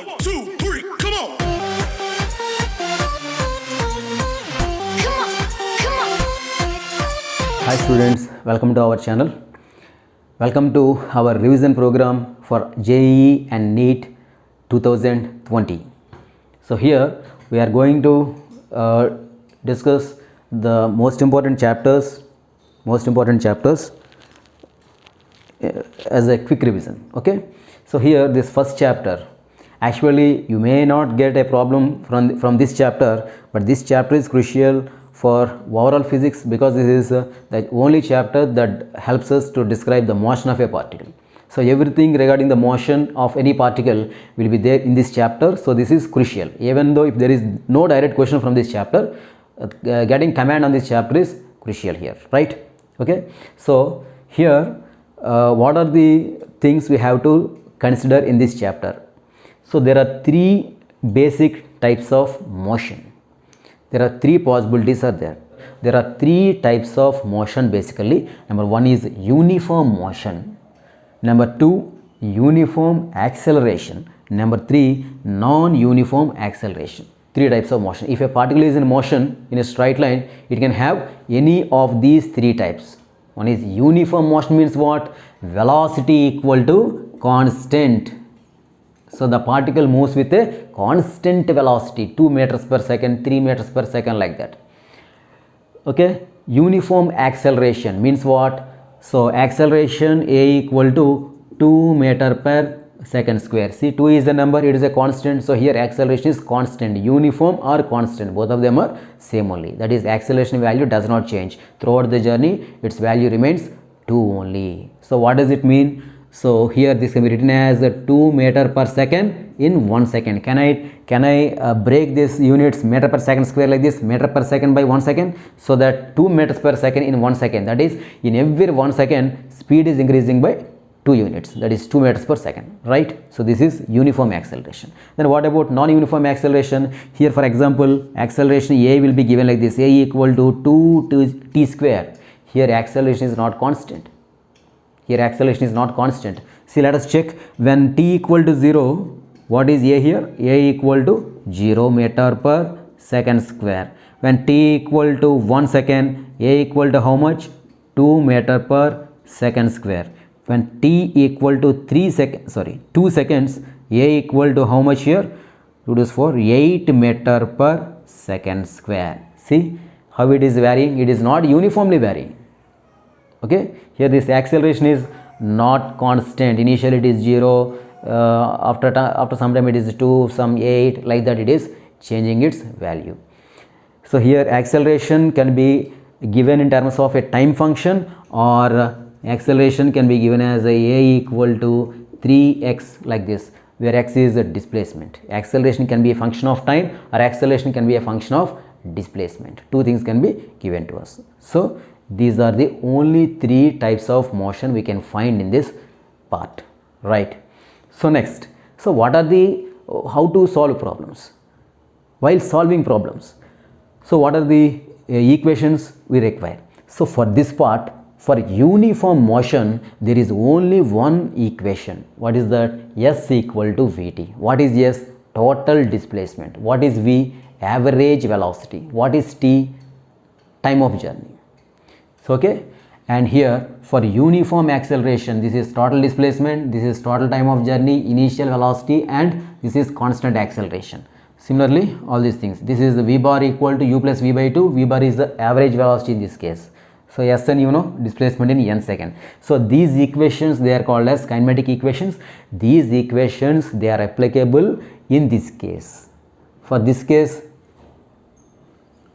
1, 2, 3, come on. Hi students, welcome to our channel. Welcome to our revision program for JEE and NEET 2020. So here we are going to discuss the most important chapters as a quick revision. Okay, so here this first chapter, actually you may not get a problem from this chapter, but this chapter is crucial for overall physics because this is the only chapter that helps us to describe the motion of a particle. So everything regarding the motion of any particle will be there in this chapter. So this is crucial. Even though if there is no direct question from this chapter, getting command on this chapter is crucial here, right? Okay, so here what are the things we have to consider in this chapter? So there are three basic types of motion. There are three possibilities are there. There are three types of motion basically. Number one is uniform motion. Number two, uniform acceleration. Number three, non-uniform acceleration. Three types of motion. If a particle is in motion in a straight line, it can have any of these three types. One is uniform motion, means what? Velocity equal to constant. So the particle moves with a constant velocity, 2 meters per second, 3 meters per second, like that. Okay, uniform acceleration means what? So acceleration A equal to 2 meter per second square. See, 2 is the number, it is a constant. So here acceleration is constant. Uniform or constant, both of them are same only. That is, acceleration value does not change throughout the journey, its value remains 2 only. So what does it mean? So here this can be written as 2 meter per second in 1 second. Can I break this units meter per second square like this, meter per second by 1 second? So that 2 meters per second in 1 second, that is, in every 1 second speed is increasing by 2 units, that is 2 meters per second, right? So this is uniform acceleration. Then what about non-uniform acceleration? Here for example, acceleration A will be given like this, A equal to 2 t square. Here acceleration is not constant. Here acceleration is not constant. See, let us check. When t equal to 0, what is A here? A equal to 0 meter per second square. When t equal to 1 second, A equal to how much? 2 meter per second square. When t equal to 2 seconds, A equal to how much here? 2 to 4, 8 meter per second square. See how it is varying? It is not uniformly varying. Okay, here this acceleration is not constant. Initially it is 0, after some time it is 2, some 8, like that it is changing its value. So here acceleration can be given in terms of a time function, or acceleration can be given as a equal to 3x, like this, where x is a displacement. Acceleration can be a function of time, or acceleration can be a function of displacement. Two things can be given to us. So these are the only three types of motion we can find in this part, right? So next, so what are the how to solve problems? While solving problems, so what are the equations we require? So for this part, for uniform motion, there is only one equation. What is that? S equal to Vt. What is S? Total displacement. What is V? Average velocity. What is T? Time of journey. So okay, and here for uniform acceleration, this is total displacement, this is total time of journey, initial velocity, and this is constant acceleration. Similarly, all these things, this is the V bar equal to U plus V by 2. V bar is the average velocity in this case. So Sn, you know, displacement in n second. So these equations, they are called as kinematic equations. These equations, they are applicable in this case. For this case,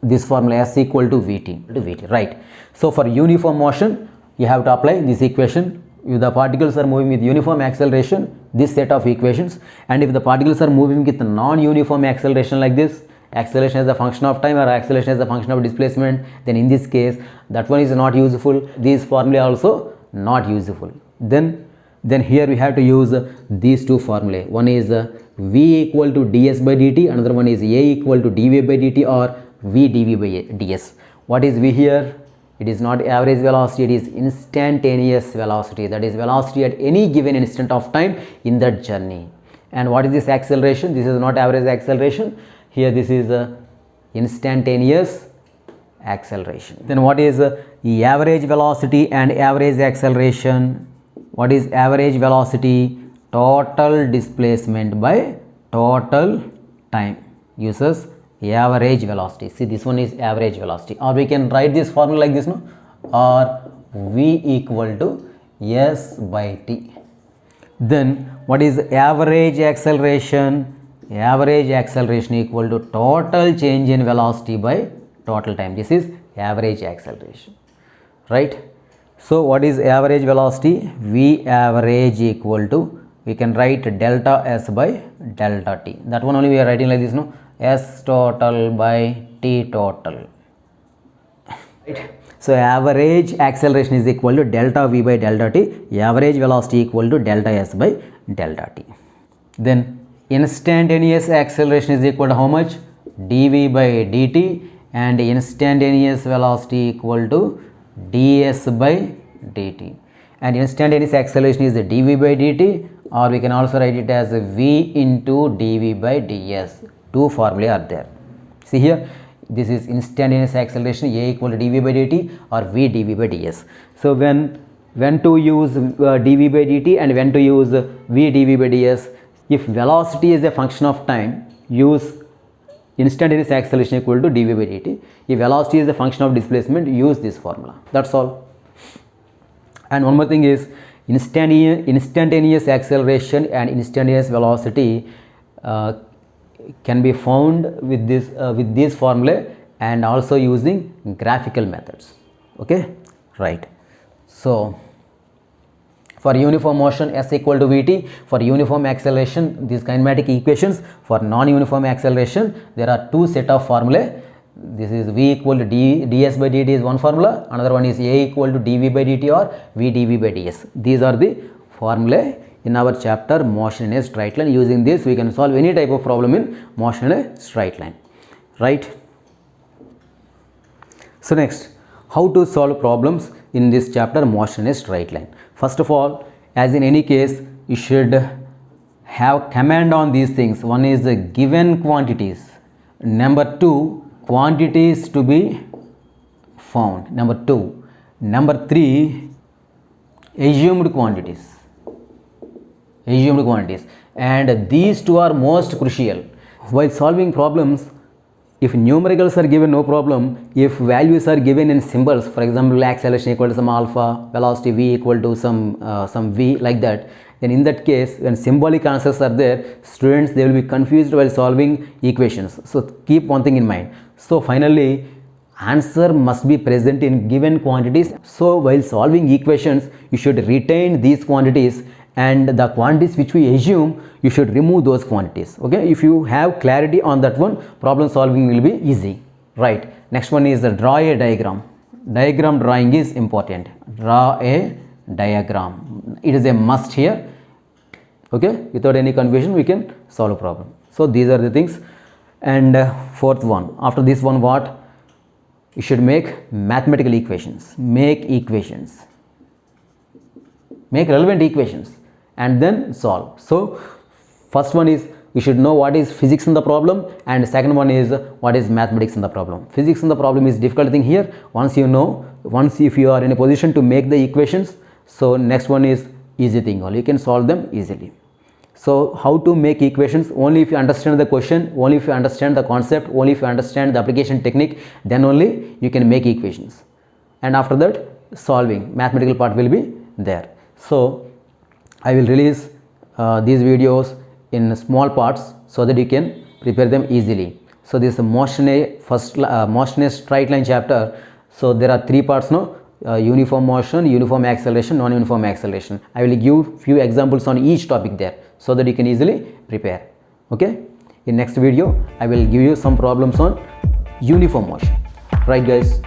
this formula S equal to Vt, right? So for uniform motion, you have to apply this equation. If the particles are moving with uniform acceleration, this set of equations, and if the particles are moving with non-uniform acceleration like this, acceleration as a function of time or acceleration as a function of displacement, then in this case that one is not useful. These formula also not useful. Then here we have to use these two formulae. One is V equal to ds by dt, another one is A equal to dv by dt or V dv by ds. What is V here? It is not average velocity, it is instantaneous velocity, that is velocity at any given instant of time in that journey. And what is this acceleration? This is not average acceleration. Here this is instantaneous acceleration. Then what is the average velocity and average acceleration? What is average velocity? Total displacement by total time uses average velocity. See, this one is average velocity, or we can write this formula like this, no? Or V equal to S by T. Then what is average acceleration? Average acceleration equal to total change in velocity by total time. This is average acceleration, right? So what is average velocity? V average equal to, we can write delta S by delta T. That one only we are writing like this, no? S total by T total, right? So average acceleration is equal to delta V by delta T. Average velocity equal to delta S by delta T. Then instantaneous acceleration is equal to how much? dV by dt, and instantaneous velocity equal to ds by dt. And instantaneous acceleration is the dV by dt, or we can also write it as V into dV by ds. Two formulae are there. See here, this is instantaneous acceleration, A equal to dV by dt or V dV by ds. So when to use dV by dt and when to use V dV by ds? If velocity is a function of time, use instantaneous acceleration equal to dV by dt. If velocity is a function of displacement, use this formula. That's all. And one more thing is instantaneous acceleration and instantaneous velocity can be found with this formula and also using graphical methods. Okay, right. So for uniform motion, S equal to Vt. For uniform acceleration, these kinematic equations. For non-uniform acceleration, there are two set of formulae. This is V equal to ds by dt is one formula. Another one is A equal to dV by dt or V dV by ds. These are the formulae in our chapter motion in a straight line. Using this, we can solve any type of problem in motion in a straight line, right? So next, how to solve problems in this chapter motion in a straight line. First of all, as in any case, you should have command on these things. One is the given quantities. Number two, quantities to be found. Number two. Number three, assumed quantities. Assumed quantities. And these two are most crucial. While solving problems, if numericals are given, no problem. If values are given in symbols, for example, acceleration equal to some alpha, velocity v equal to some v, like that, then in that case, when symbolic answers are there, students, they will be confused while solving equations. So keep one thing in mind. So finally, answer must be present in given quantities. So while solving equations, you should retain these quantities, and the quantities which we assume, you should remove those quantities. Okay, if you have clarity on that one, problem solving will be easy, right? Next one is the draw a diagram. Diagram drawing is important. Draw a diagram, it is a must here. Okay, without any confusion we can solve a problem. So these are the things. And fourth one, after this one, what you should make? Mathematical equations. Make equations, make relevant equations, and then solve. So first one is, you should know what is physics in the problem, and second one is what is mathematics in the problem. Physics in the problem is difficult thing here. Once you know, once if you are in a position to make the equations, so next one is easy thing, only you can solve them easily. So how to make equations? Only if you understand the question, only if you understand the concept, only if you understand the application technique, then only you can make equations. And after that, solving, mathematical part will be there. So I will release these videos in small parts so that you can prepare them easily. So this is motion a straight line chapter. So there are three parts now: uniform motion, uniform acceleration, non-uniform acceleration. I will give few examples on each topic there so that you can easily prepare. Okay, in next video I will give you some problems on uniform motion. Right guys?